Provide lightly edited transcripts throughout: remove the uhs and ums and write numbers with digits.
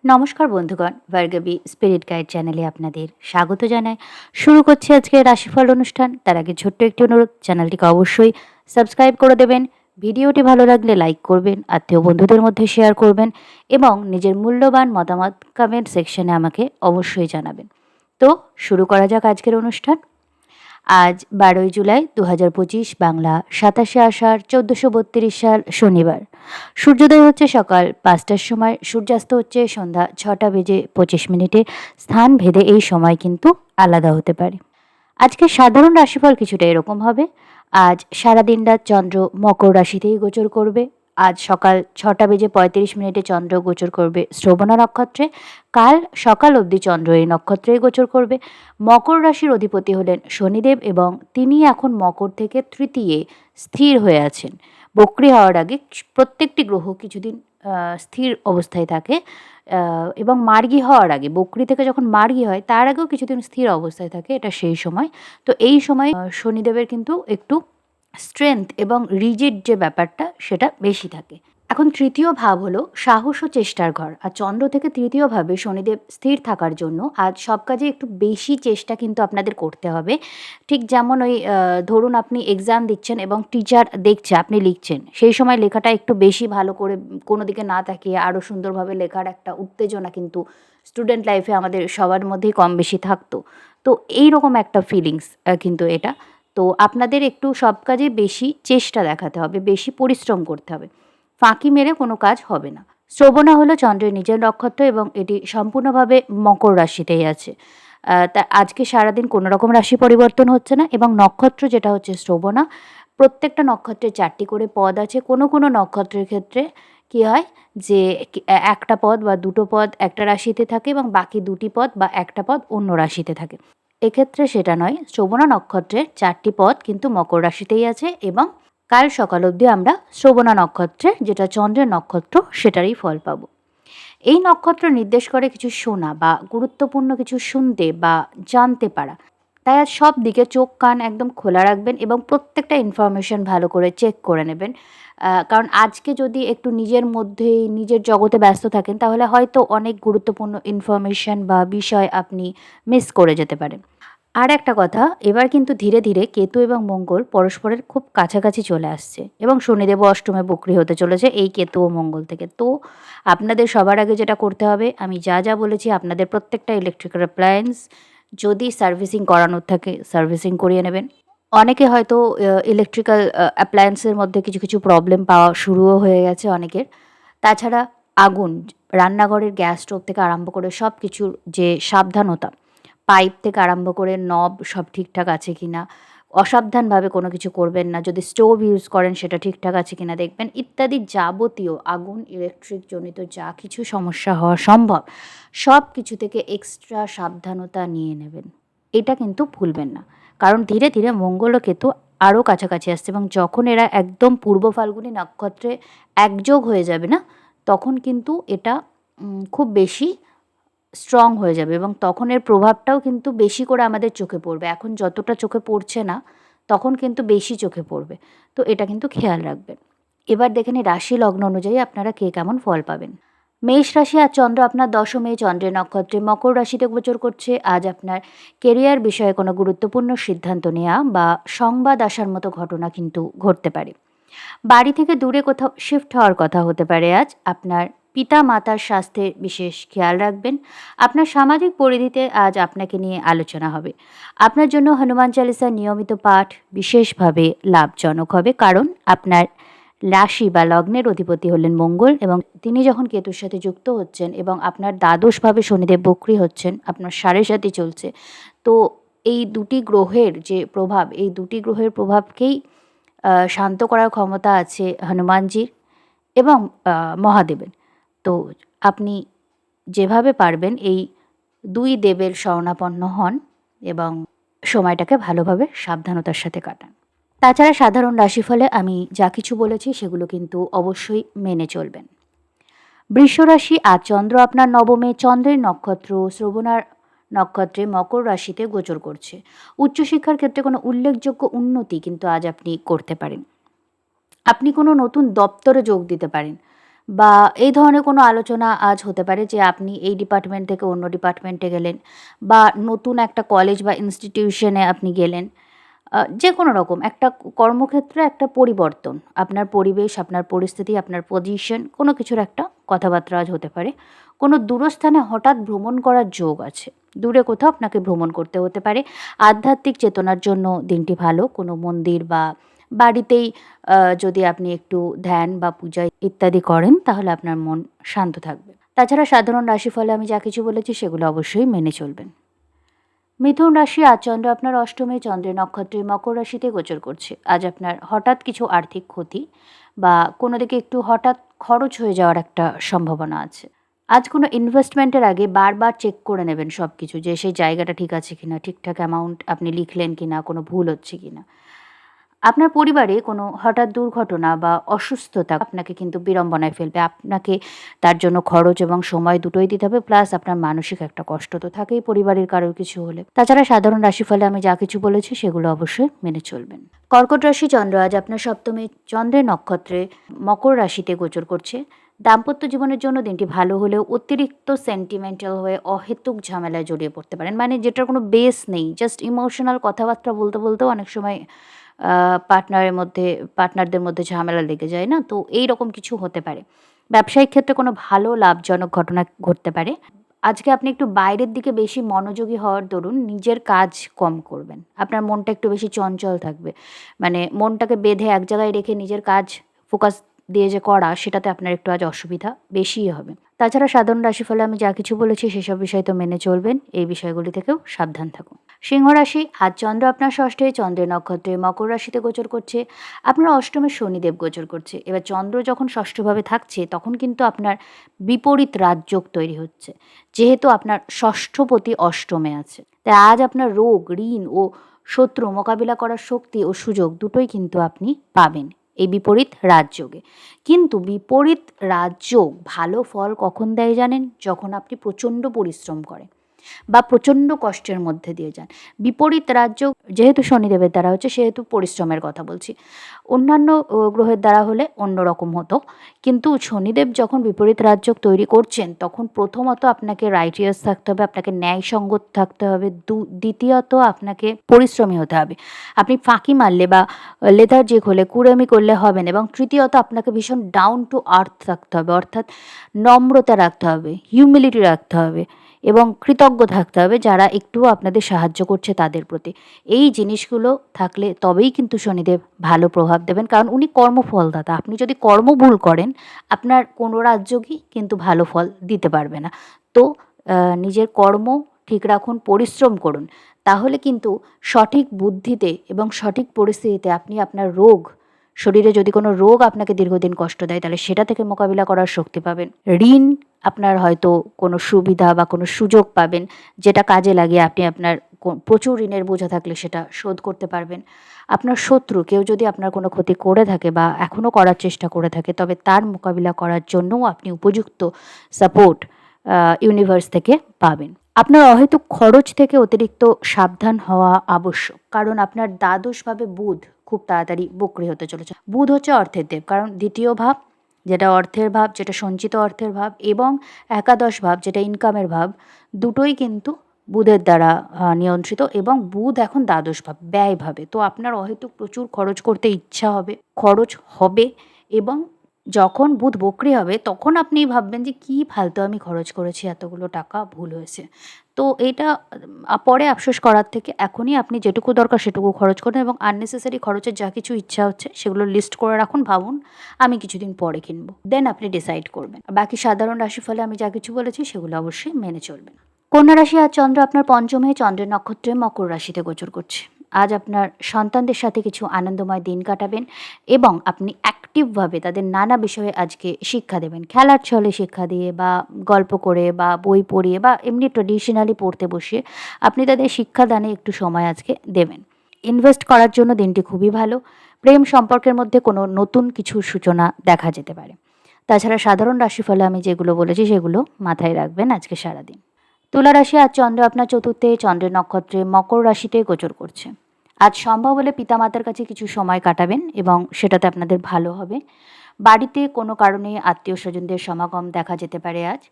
নমস্কার বন্ধুগণ, Bhargavi spirit guide চ্যানেলে আপনাদের স্বাগত জানাই। শুরু করছি আজকে রাশিফল অনুষ্ঠান। তার আগে ছোট্ট একটি অনুরোধ, চ্যানেলটিকে অবশ্যই সাবস্ক্রাইব করে দেবেন। ভিডিওটি ভালো লাগলে লাইক করবেন, আত্মীয় বন্ধুদের মধ্যে শেয়ার করবেন এবং নিজের মূল্যবান মতামত কমেন্ট সেকশনে আমাকে অবশ্যই জানাবেন। তো শুরু করা যাক আজকের অনুষ্ঠান। আজ 12ই জুলাই 2025, বাংলা 27শে আষাঢ় 1432 সাল, শনিবার। সূর্যোদয় হচ্ছে সকাল 5টার সময়, সূর্যাস্ত হচ্ছে সন্ধ্যা 6টা বেজে 25 মিনিটে। স্থান ভেদে এই সময় কিন্তু আলাদা হতে পারে। আজকে সাধারণ রাশিফল কিছুটা এরকম হবে। আজ সারাদিন রাত চন্দ্র মকর রাশিতেই গোচর করবে। আজ সকাল 6টা বেজে 35 মিনিটে চন্দ্র গোচর করবে শ্রবণা নক্ষত্রে। কাল সকাল অবধি চন্দ্র এই নক্ষত্রেই গোচর করবে। মকর রাশির অধিপতি হলেন শনিদেব এবং তিনি এখন মকর থেকে তৃতীয়ে স্থির হয়ে আছেন। বক্রী হওয়ার আগে প্রত্যেকটি গ্রহ কিছুদিন স্থির অবস্থায় থাকে এবং মার্গী হওয়ার আগে, বক্রী থেকে যখন মার্গী হয় তার আগেও কিছুদিন স্থির অবস্থায় থাকে, এটা সেই সময়। তো এই সময় শনিদেবের কিন্তু একটু স্ট্রেংথ এবং রিজিড যে ব্যাপারটা সেটা বেশি থাকে। এখন তৃতীয় ভাব হলো সাহস ও চেষ্টার ঘর, আর চন্দ্র থেকে তৃতীয় ভাবে শনিদেব স্থির থাকার জন্য আজ সব কাজে একটু বেশি চেষ্টা কিন্তু আপনাদের করতে হবে। ঠিক যেমন ওই ধরুন আপনি এক্সাম দিচ্ছেন এবং টিচার দেখছে আপনি লিখছেন, সেই সময় লেখাটা একটু বেশি ভালো করে কোনো দিকে না তাকিয়ে আরও সুন্দরভাবে লেখার একটা উত্তেজনা কিন্তু স্টুডেন্ট লাইফে আমাদের সবার মধ্যেই কম বেশি থাকতো। তো এই রকম একটা ফিলিংস কিন্তু এটা। তো আপনাদের একটু সব কাজে বেশি চেষ্টা দেখাতে হবে, বেশি পরিশ্রম করতে হবে, ফাঁকি মেরে কোনো কাজ হবে না। শ্রবণা হলো চন্দ্রের নিজের নক্ষত্র এবং এটি সম্পূর্ণভাবে মকর রাশিতেই আছে। তা আজকে সারাদিন কোনো রকম রাশি পরিবর্তন হচ্ছে না এবং নক্ষত্র যেটা হচ্ছে শ্রবণা, প্রত্যেকটা নক্ষত্রের 4টি করে পদ আছে। কোনো কোনো নক্ষত্রের ক্ষেত্রে কী হয় যে একটা পদ বা দুটো পদ একটা রাশিতে থাকে এবং বাকি দুটি পদ বা একটা পদ অন্য রাশিতে থাকে। এক্ষেত্রে সেটা নয়, শ্রবণা নক্ষত্রের 4টি পদ কিন্তু মকর রাশিতেই আছে এবং কাল সকাল অবধি আমরা শ্রবণা নক্ষত্রে, যেটা চন্দ্রের নক্ষত্র, সেটারই ফল পাব। এই নক্ষত্র নির্দেশ করে কিছু শোনা বা গুরুত্বপূর্ণ কিছু শুনতে বা জানতে পারা। তাই আজ সব দিকে চোখ কান একদম খোলা রাখবেন এবং প্রত্যেকটা ইনফরমেশন ভালো করে চেক করে নেবেন। কারণ আজকে যদি একটু নিজের মধ্যেই নিজের জগতে ব্যস্ত থাকেন তাহলে হয়তো অনেক গুরুত্বপূর্ণ ইনফরমেশন বা বিষয় আপনি মিস করে যেতে পারেন। আর একটা কথা, এবার কিন্তু ধীরে ধীরে কেতু এবং মঙ্গল পরস্পরের খুব কাছাকাছি চলে আসছে এবং শনিদেবও অষ্টমে বক্রী হতে চলেছে এই কেতু ও মঙ্গল থেকে। তো আপনাদের সবার আগে যেটা করতে হবে, আমি যা যা বলেছি, আপনাদের প্রত্যেকটা ইলেকট্রিক্যাল অ্যাপ্লায়েন্স যদি সার্ভিসিং করানোর থাকে সার্ভিসিং করিয়ে নেবেন। অনেকে হয়তো ইলেকট্রিক্যাল অ্যাপ্লায়েন্সের মধ্যে কিছু কিছু প্রবলেম পাওয়া শুরুও হয়ে গেছে অনেকের। তাছাড়া আগুন, রান্নাঘরের গ্যাস স্টোভ থেকে আরম্ভ করে সব কিছুর যে সাবধানতা, পাইপ থেকে আরম্ভ করে নব সব ঠিকঠাক আছে কিনা, অসাবধানভাবে কোনো কিছু করবেন না, যদি স্টোভ ইউজ করেন সেটা ঠিকঠাক আছে কিনা দেখবেন, ইত্যাদি যাবতীয় আগুন ইলেকট্রিক জনিত যা কিছু সমস্যা হওয়া সম্ভব সব কিছু থেকে এক্সট্রা সাবধানতা নিয়ে নেবেন। এটা কিন্তু ভুলবেন না, কারণ ধীরে ধীরে মঙ্গল ও কেতু আরও কাছাকাছি আসছে এবং যখন এরা একদম পূর্ব ফাল্গুনী নক্ষত্রে একযোগ হয়ে যাবে না, তখন কিন্তু এটা খুব বেশি স্ট্রং হয়ে যাবে এবং তখন এর প্রভাবটাও কিন্তু বেশি করে আমাদের চোখে পড়বে। এখন যতটা চোখে পড়ছে না, তখন কিন্তু বেশি চোখে পড়বে। তো এটা কিন্তু খেয়াল রাখবেন। এবার দেখে নিই রাশি লগ্ন অনুযায়ী আপনারা কে কেমন ফল পাবেন। মেষ রাশি, আজ চন্দ্র আপনার দশমে চন্দ্রের নক্ষত্রে মকর রাশিতে গোচর করছে। আজ আপনার কেরিয়ার বিষয়ে কোনো গুরুত্বপূর্ণ সিদ্ধান্ত নেওয়া বা সংবাদ আসার মতো ঘটনা কিন্তু ঘটতে পারে। বাড়ি থেকে দূরে কোথাও শিফট হওয়ার কথা হতে পারে আজ। আপনার পিতা মাতার স্বাস্থ্যের বিশেষ খেয়াল রাখবেন। আপনার সামাজিক পরিধিতে আজ আপনাকে নিয়ে আলোচনা হবে। আপনার জন্য হনুমান চালিসার নিয়মিত পাঠ বিশেষভাবে লাভজনক হবে, কারণ আপনার রাশি বা লগ্নের অধিপতি হলেন মঙ্গল এবং তিনি যখন কেতুর সাথে যুক্ত হচ্ছেন এবং আপনার দ্বাদশভাবে শনিদেব বক্রী হচ্ছেন, আপনার সাড়ে সাথে চলছে। তো এই দুটি গ্রহের যে প্রভাব, এই দুটি গ্রহের প্রভাবকেই শান্ত করার ক্ষমতা আছে হনুমানজির এবং মহাদেবের। তো আপনি যেভাবে পারবেন এই দুই দেবের শরণাপন্ন হন এবং সময়টাকে ভালোভাবে সাবধানতার সাথে কাটান। তাছাড়া সাধারণ রাশিফলে আমি যা কিছু বলেছি সেগুলো কিন্তু অবশ্যই মেনে চলবেন। বৃষ রাশি, আজ চন্দ্র আপনার নবমে চন্দ্রের নক্ষত্র শ্রবণার নক্ষত্রে মকর রাশিতে গোচর করছে। উচ্চশিক্ষার ক্ষেত্রে কোনো উল্লেখযোগ্য উন্নতি কিন্তু আজ আপনি করতে পারেন। আপনি কোনো নতুন দপ্তরে যোগ দিতে পারেন বা এই ধরনের কোনো আলোচনা আজ হতে পারে যে আপনি এই ডিপার্টমেন্ট থেকে অন্য ডিপার্টমেন্টে গেলেন বা নতুন একটা কলেজ বা ইনস্টিটিউশনে আপনি গেলেন। যেকোনো রকম একটা কর্মক্ষেত্রে একটা পরিবর্তন, আপনার পরিবেশ, আপনার পরিস্থিতি, আপনার পজিশন কোনো কিছুর একটা কথাবার্তা আজ হতে পারে। কোনো দূরস্থানে হঠাৎ ভ্রমণ করার যোগ আছে। দূরে কোথাও আপনাকে ভ্রমণ করতে হতে পারে। আধ্যাত্মিক চেতনার জন্য দিনটি ভালো। কোনো মন্দির বা বাড়িতেই যদি আপনি একটু ধ্যান বা পূজা ইত্যাদি করেন তাহলে আপনার মন শান্ত থাকবে। তাছাড়া সাধারণ রাশিফলে আমি যা কিছু বলেছি সেগুলো অবশ্যই মেনে চলবেন। মিথুন রাশি, আজ চন্দ্র আপনার অষ্টমে, চন্দ্রের নক্ষত্রে মকর রাশিতে গোচর করছে। আজ আপনার হঠাৎ কিছু আর্থিক ক্ষতি বা কোনো দিকে একটু হঠাৎ খরচ হয়ে যাওয়ার একটা সম্ভাবনা আছে। আজ কোনো ইনভেস্টমেন্টের আগে বারবার চেক করে নেবেন সব কিছু, যে সেই জায়গাটা ঠিক আছে কিনা, ঠিকঠাক অ্যামাউন্ট আপনি লিখলেন কিনা, কোনো ভুল হচ্ছে কিনা। আপনার পরিবারে কোনো হঠাৎ দুর্ঘটনা বা অসুস্থতা আপনাকে কিন্তু বিড়ম্বনায় ফেলবে। আপনাকে তার জন্য খরচ এবং সময় দুটোই দিতে হবে। প্লাস আপনার মানসিক একটা কষ্ট তো থাকেই পরিবারের কারোর কিছু হলে। তাছাড়া সাধারণ রাশিফলে আমি যা কিছু বলেছি সেগুলো অবশ্যই মেনে চলবেন। কর্কট রাশি, চন্দ্র আজ আপনার সপ্তমে, চন্দ্রের নক্ষত্রে মকর রাশিতে গোচর করছে। দাম্পত্য জীবনের জন্য দিনটি ভালো হলেও অতিরিক্ত সেন্টিমেন্টাল হয়ে অহেতুক ঝামেলায় জড়িয়ে পড়তে পারেন। মানে যেটার কোনো বেস নেই, জাস্ট ইমোশনাল কথাবার্তা বলতে বলতেও অনেক সময় পার্টনারদের মধ্যে ঝামেলা লেগে যায় না? তো এইরকম কিছু হতে পারে। ব্যবসায়িক ক্ষেত্রে কোনো ভালো লাভজনক ঘটনা ঘটতে পারে। আজকে আপনি একটু বাইরের দিকে বেশি মনোযোগী হওয়ার দরুন নিজের কাজ কম করবেন। আপনার মনটা একটু বেশি চঞ্চল থাকবে। মানে মনটাকে বেঁধে এক জায়গায় রেখে নিজের কাজ ফোকাস দিয়ে যে করা, সেটাতে আপনার একটু আজ অসুবিধা বেশিই হবে। তাছাড়া সাধারণ রাশিফলে আমি যা কিছু বলেছি সেসব বিষয় তো মেনে চলবেন। এই বিষয়গুলি থেকেও সাবধান থাকুন। সিংহ রাশি, আজ চন্দ্র আপনার ষষ্ঠে, চন্দ্রের নক্ষত্রে মকর রাশিতে গোচর করছে। আপনার অষ্টমে শনিদেব গোচর করছে। এবার চন্দ্র যখন ষষ্ঠভাবে থাকছে তখন কিন্তু আপনার বিপরীত রাজযোগ তৈরি হচ্ছে। যেহেতু আপনার ষষ্ঠপতি অষ্টমে আছে, তাই আজ আপনার রোগ, ঋণ ও শত্রু মোকাবিলা করার শক্তি ও সুযোগ দুটোই কিন্তু আপনি পাবেন এই বিপরীত রাজযোগে। কিন্তু বিপরীত রাজযোগ ভালো ফল কখন দেয় জানেন? যখন আপনি প্রচণ্ড পরিশ্রম করেন বা প্রচণ্ড কষ্টের মধ্যে দিয়ে যান। বিপরীত রাজ্য যেহেতু শনিদেবের দ্বারা হচ্ছে, সেহেতু পরিশ্রমের কথা বলছি। অন্যান্য গ্রহের দ্বারা হলে অন্যরকম হতো। কিন্তু শনিদেব যখন বিপরীত রাজ্য তৈরি করছেন তখন প্রথমত আপনাকে রাইটিয়াস থাকতে হবে, আপনাকে ন্যায়সঙ্গত থাকতে হবে। দ্বিতীয়ত আপনাকে পরিশ্রমী হতে হবে। আপনি ফাঁকি মারলে বা লেথার্জিক হলে, কুড়েমি করলে হবে না। এবং তৃতীয়ত আপনাকে ভীষণ ডাউন টু আর্থ থাকতে হবে, অর্থাৎ নম্রতা রাখতে হবে, হিউমিলিটি রাখতে হবে এবং কৃতজ্ঞ থাকতে হবে যারা একটুও আপনাদের সাহায্য করছে তাদের প্রতি। এই জিনিসগুলো থাকলে তবেই কিন্তু শনিদেব ভালো প্রভাব দেবেন, কারণ উনি কর্মফলদাতা। আপনি যদি কর্ম ভুল করেন আপনার কোনো রাজ্যই কিন্তু ভালো ফল দিতে পারবে না। তো নিজের কর্ম ঠিক রাখুন, পরিশ্রম করুন, তাহলে কিন্তু সঠিক বুদ্ধিতে এবং সঠিক পরিস্থিতিতে আপনি আপনার রোগ, শরীরে যদি কোনো রোগ আপনাকে দীর্ঘদিন কষ্ট দেয় তাহলে সেটা থেকে মোকাবিলা করার শক্তি পাবেন। ঋণ আপনার হয়তো কোনো সুবিধা বা কোনো সুযোগ পাবেন, যেটা কাজে লাগিয়ে আপনি আপনার প্রচুর ঋণের বোঝা থাকলে সেটা শোধ করতে পারবেন। আপনার শত্রু কেউ যদি আপনার কোনো ক্ষতি করে থাকে বা এখনও করার চেষ্টা করে থাকে, তবে তার মোকাবিলা করার জন্যও আপনি উপযুক্ত সাপোর্ট ইউনিভার্স থেকে পাবেন। আপনার অহেতুক খরচ থেকে অতিরিক্ত সাবধান হওয়া আবশ্যক, কারণ আপনার দ্বাদশভাবে বুধ খুব তাড়াতাড়ি বক্রী হতে চলেছে। বুধ হচ্ছে অর্থের দেব, কারণ দ্বিতীয় ভাব যেটা অর্থের ভাব, যেটা সঞ্চিত অর্থের ভাব, এবং একাদশ ভাব যেটা ইনকামের ভাব, দুটোই কিন্তু বুধের দ্বারা নিয়ন্ত্রিত। এবং বুধ এখন দ্বাদশ ভাব, ব্যয় ভাবে। তো আপনার অহেতুক প্রচুর খরচ করতে ইচ্ছা হবে, খরচ হবে। এবং যখন বুধ বক্রী হবে তখন আপনি ভাববেন যে কী ফালতু আমি খরচ করেছি, এতগুলো টাকা ভুল হয়েছে। তো এটা পরে আফসোস করার থেকে এখনই আপনি যেটুকু দরকার সেটুকু খরচ করুন, এবং আননেসেসারি খরচের যা কিছু ইচ্ছা হচ্ছে সেগুলো লিস্ট করে রাখুন। ভাবুন আমি কিছুদিন পরে কিনবো, দেন আপনি ডিসাইড করবেন। বাকি সাধারণ রাশিফলে আমি যা কিছু বলেছি সেগুলো অবশ্যই মেনে চলবেন। কন্যা রাশি, আজ চন্দ্র আপনার পঞ্চমে, চন্দ্রের নক্ষত্রে মকর রাশিতে গোচর করছে। আজ আপনার সন্তানদের সাথে কিছু আনন্দময় দিন কাটাবেন এবং আপনি অ্যাক্টিভভাবে তাদের নানা বিষয়ে আজকে শিক্ষা দেবেন। খেলার ছলে শিক্ষা দিয়ে বা গল্প করে বা বই পড়িয়ে বা এমনি ট্রেডিশনালি পড়তে বসিয়ে আপনি তাদের শিক্ষাদানে একটু সময় আজকে দেবেন। ইনভেস্ট করার জন্য দিনটি খুবই ভালো। প্রেম সম্পর্কের মধ্যে কোনো নতুন কিছু সূচনা দেখা যেতে পারে। তাছাড়া সাধারণ রাশিফলে আমি যেগুলো বলেছি সেগুলো মাথায় রাখবেন আজকে সারাদিন। তুলা রাশি, আজ চন্দ্র আপনার চতুর্থে, চন্দ্রের নক্ষত্রে মকর রাশিতে গোচর করছে। আজ সম্ভব হলে পিতামাতার কাছে কিছু সময় কাটাবেন এবং সেটাতে আপনাদের ভালো হবে। বাড়িতে কোনো কারণে আত্মীয় স্বজনদের সমাগম দেখা যেতে পারে আজ।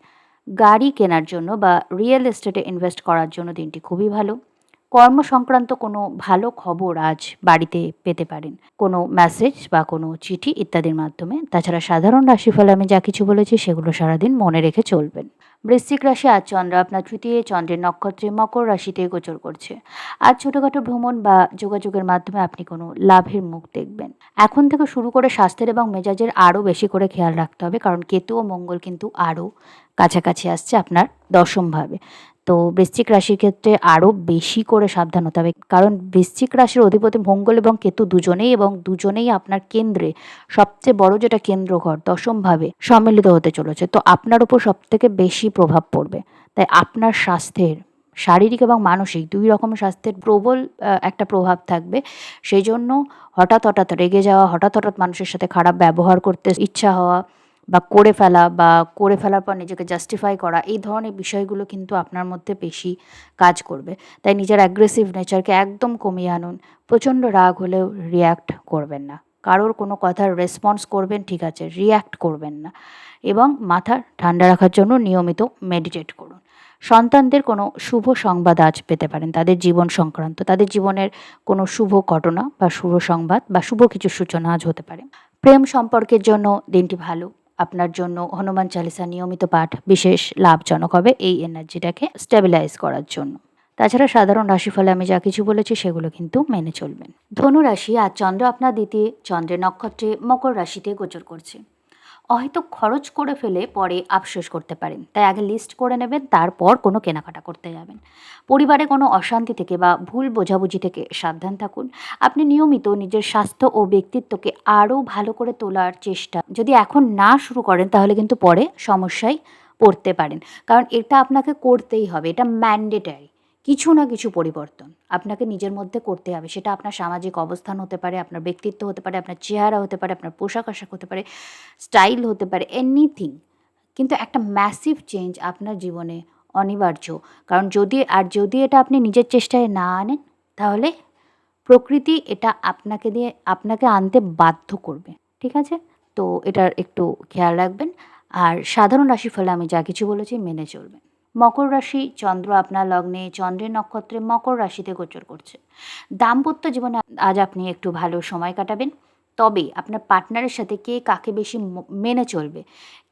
গাড়ি কেনার জন্য বা রিয়েল এস্টেটে ইনভেস্ট করার জন্য দিনটি খুবই ভালো। কর্ম সংক্রান্ত কোনো ভালো খবর আজ বাড়িতে পেতে পারেন, কোনো মেসেজ বা কোনো চিঠি ইত্যাদির মাধ্যমে। তাছাড়া সাধারণ রাশিফল আমি যা কিছু বলেছি সেগুলো সারাদিন মনে রেখে চলবেন। বৃশ্চিক রাশি, আজ চন্দ্র আপনার তৃতীয় চন্দ্রের নক্ষত্রে মকর রাশিতে গোচর করছে। আজ ছোটোখাটো ভ্রমণ বা যোগাযোগের মাধ্যমে আপনি কোনো লাভের মুখ দেখবেন। এখন থেকে শুরু করে স্বাস্থ্যের এবং মেজাজের আরও বেশি করে খেয়াল রাখতে হবে, কারণ কেতু ও মঙ্গল কিন্তু আরও কাছাকাছি আসছে আপনার দশমভাবে। তো বৃশ্চিক রাশির ক্ষেত্রে আরও বেশি করে সাবধান হতে হবে, কারণ বৃশ্চিক রাশির অধিপতি মঙ্গল এবং কেতু দুজনেই আপনার কেন্দ্রে, সবচেয়ে বড় যেটা কেন্দ্রঘর দশমভাবে সম্মিলিত হতে চলেছে। তো আপনার উপর সবথেকে বেশি প্রভাব পড়বে। তাই আপনার স্বাস্থ্যের, শারীরিক এবং মানসিক দুই রকম স্বাস্থ্যের প্রবল একটা প্রভাব থাকবে। সেই জন্য হঠাৎ হঠাৎ রেগে যাওয়া, হঠাৎ হঠাৎ মানুষের সাথে খারাপ ব্যবহার করতে ইচ্ছা হওয়া বা করে ফেলার পর নিজেকে জাস্টিফাই করা, এই ধরনের বিষয়গুলো কিন্তু আপনার মধ্যে বেশি কাজ করবে। তাই নিজের অ্যাগ্রেসিভ নেচারকে একদম কমিয়ে আনুন। প্রচণ্ড রাগ হলেও রিয়্যাক্ট করবেন না। কারোর কোনো কথার রেসপন্স করবেন, ঠিক আছে, রিয়্যাক্ট করবেন না। এবং মাথা ঠান্ডা রাখার জন্য নিয়মিত মেডিটেট করুন। সন্তানদের কোনো শুভ সংবাদ আজ পেতে পারেন, তাদের জীবন সংক্রান্ত, তাদের জীবনের কোনো শুভ ঘটনা বা শুভ সংবাদ বা শুভ কিছু সূচনা আজ হতে পারে। প্রেম সম্পর্কের জন্য দিনটি ভালো। আপনার জন্য হনুমান চালিসা নিয়মিত পাঠ বিশেষ লাভজনক হবে এই এনার্জিটাকে স্টেবিলাইজ করার জন্য। তাছাড়া সাধারণ রাশিফলে আমি যা কিছু বলেছি সেগুলো কিন্তু মেনে চলবেন। ধনু রাশি, আজ চন্দ্র আপনার দ্বিতীয় চন্দ্রের নক্ষত্রে মকর রাশিতে গোচর করছে। হয়তো খরচ করে ফেলে পরে আফসোস করতে পারেন, তাই আগে লিস্ট করে নেবেন, তারপর কোনো কেনাকাটা করতে যাবেন। পরিবারে কোনো অশান্তি থেকে বা ভুল বোঝাবুঝি থেকে সাবধান থাকুন। আপনি নিয়মিত নিজের স্বাস্থ্য ও ব্যক্তিত্বকে আরও ভালো করে তোলার চেষ্টা যদি এখন না শুরু করেন, তাহলে কিন্তু পরে সমস্যায় পড়তে পারেন। কারণ এটা আপনাকে করতেই হবে, এটা ম্যান্ডেটারি। কিছু না কিছু পরিবর্তন আপনাকে নিজের মধ্যে করতে হবে। সেটা আপনার সামাজিক অবস্থান হতে পারে, আপনার ব্যক্তিত্ব হতে পারে, আপনার চেহারা হতে পারে, আপনার পোশাক আশাক হতে পারে, স্টাইল হতে পারে, এনিথিং। কিন্তু একটা ম্যাসিভ চেঞ্জ আপনার জীবনে অনিবার্য। কারণ যদি এটা আপনি নিজের চেষ্টায় না আনেন, তাহলে প্রকৃতি এটা আপনাকে আনতে বাধ্য করবে। ঠিক আছে? তো এটার একটু খেয়াল রাখবেন। আর সাধারণ রাশিফলে আমি যা কিছু বলেছি মেনে চলবেন। মকর রাশি, চন্দ্র আপনার লগ্নে চন্দ্রের নক্ষত্রে মকর রাশিতে গোচর করছে। দাম্পত্য জীবনে আজ আপনি একটু ভালো সময় কাটাবেন। তবে আপনার পার্টনারের সাথে কে কাকে বেশি মেনে চলবে,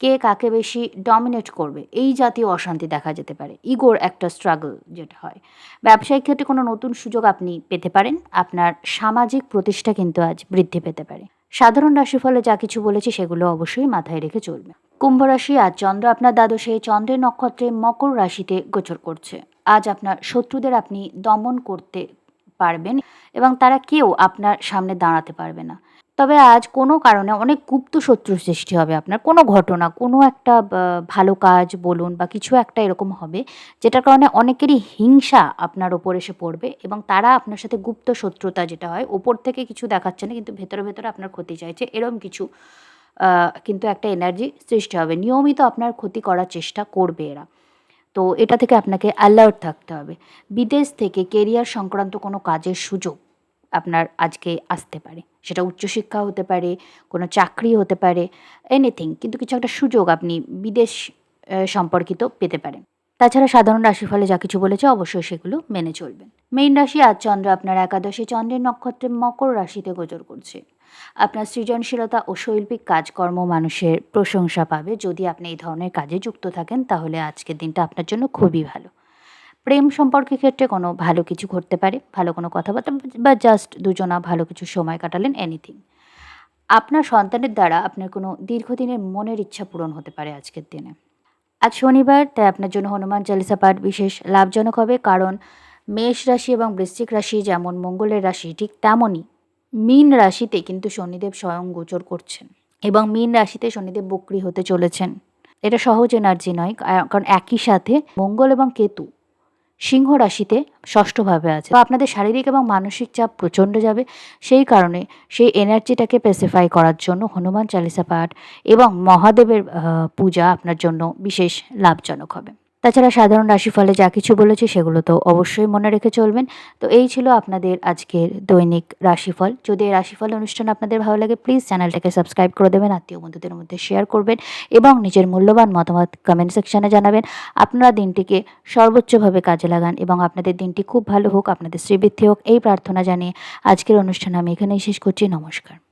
কে কাকে বেশি ডমিনেট করবে, এই জাতীয় অশান্তি দেখা যেতে পারে। ইগোর একটা স্ট্রাগল যেটা হয়। ব্যবসায়িক ক্ষেত্রে কোনো নতুন সুযোগ আপনি পেতে পারেন। আপনার সামাজিক প্রতিষ্ঠা কিন্তু আজ বৃদ্ধি পেতে পারে। সাধারণ রাশিফলে যা কিছু বলেছি সেগুলো অবশ্যই মাথায় রেখে চলবে। কুম্ভ রাশি, আজ চন্দ্র আপনার দ্বাদশে চন্দ্রের নক্ষত্রে মকর রাশিতে গোচর করছে। আজ আপনার শত্রুদের আপনি দমন করতে পারবেন এবং তারা কেউ আপনার সামনে দাঁড়াতে পারবে না। তবে আজ কোনো কারণে অনেক গুপ্ত শত্রুর সৃষ্টি হবে আপনার। কোনো ঘটনা, কোনো একটা ভালো কাজ বলুন বা কিছু একটা এরকম হবে, যেটার কারণে অনেকেরই হিংসা আপনার ওপর এসে পড়বে এবং তারা আপনার সাথে গুপ্ত শত্রুতা যেটা হয়, ওপর থেকে কিছু দেখাচ্ছে না কিন্তু ভেতরে ভেতরে আপনার ক্ষতি চাইছে, এরকম কিছু কিন্তু একটা এনার্জি সৃষ্টি হবে। নিয়মিত আপনার ক্ষতি করার চেষ্টা করবে এরা। তো এটা থেকে আপনাকে অ্যালার্ট থাকতে হবে। বিদেশ থেকে কেরিয়ার সংক্রান্ত কোনো কাজের সুযোগ আপনার আজকে আসতে পারে। সেটা উচ্চশিক্ষা হতে পারে, কোনো চাকরি হতে পারে, এনিথিং। কিন্তু কিছু একটা সুযোগ আপনি বিদেশ সম্পর্কিত পেতে পারেন। তাছাড়া সাধারণ রাশিফলে যা কিছু বলেছে অবশ্যই সেগুলো মেনে চলবেন। মীন রাশি, আজ চন্দ্র আপনার একাদশে চন্দ্রের নক্ষত্রে মকর রাশিতে গোচর করছে। আপনার সৃজনশীলতা ও শৈল্পিক কাজকর্ম মানুষের প্রশংসা পাবে। যদি আপনি এই ধরনের কাজে যুক্ত থাকেন, তাহলে আজকের দিনটা আপনার জন্য খুবই ভালো। প্রেম সম্পর্কের ক্ষেত্রে কোনো ভালো কিছু ঘটতে পারে, ভালো কোনো কথাবার্তা বা জাস্ট দুজনা ভালো কিছু সময় কাটালেন, এনিথিং। আপনার সন্তানের দ্বারা আপনার কোনো দীর্ঘদিনের মনের ইচ্ছা পূরণ হতে পারে আজকের দিনে। আজ শনিবার, তাই আপনার জন্য হনুমান চালিসা পাঠ বিশেষ লাভজনক হবে। কারণ মেষ রাশি এবং বৃশ্চিক রাশি যেমন মঙ্গলের রাশি, ঠিক তেমনই মীন রাশিতে কিন্তু শনিদেব স্বয়ং গোচর করছেন এবং মীন রাশিতে শনিদেব বক্রী হতে চলেছেন। এটা সহজ এনার্জি নয়, কারণ একই সাথে মঙ্গল এবং কেতু সিংহ রাশিতে ষষ্ঠভাবে আছে। তো আপনাদের শারীরিক এবং মানসিক চাপ প্রচণ্ড যাবে। সেই কারণে সেই এনার্জিটাকে পেসিফাই করার জন্য হনুমান চালিসা পাঠ এবং মহাদেবের পূজা আপনার জন্য বিশেষ লাভজনক হবে। তাছাড়া সাধারণ রাশিফলে যা কিছু বলেছি সেগুলো তো অবশ্যই মনে রেখে চলবেন। তো এই ছিল আপনাদের আজকের দৈনিক রাশিফল। যদি এই রাশিফল অনুষ্ঠান আপনাদের ভালো লাগে প্লিজ চ্যানেলটাকে সাবস্ক্রাইব করে দেবেন, আত্মীয় বন্ধুদের মধ্যে শেয়ার করবেন এবং নিজের মূল্যবান মতামত কমেন্ট সেকশনে জানাবেন। আপনারা দিনটিকে সর্বোচ্চভাবে কাজে লাগান এবং আপনাদের দিনটি খুব ভালো হোক, আপনাদের শ্রীবৃদ্ধি হোক এই প্রার্থনা জানিয়ে আজকের অনুষ্ঠান আমি এখানেই শেষ করছি। নমস্কার।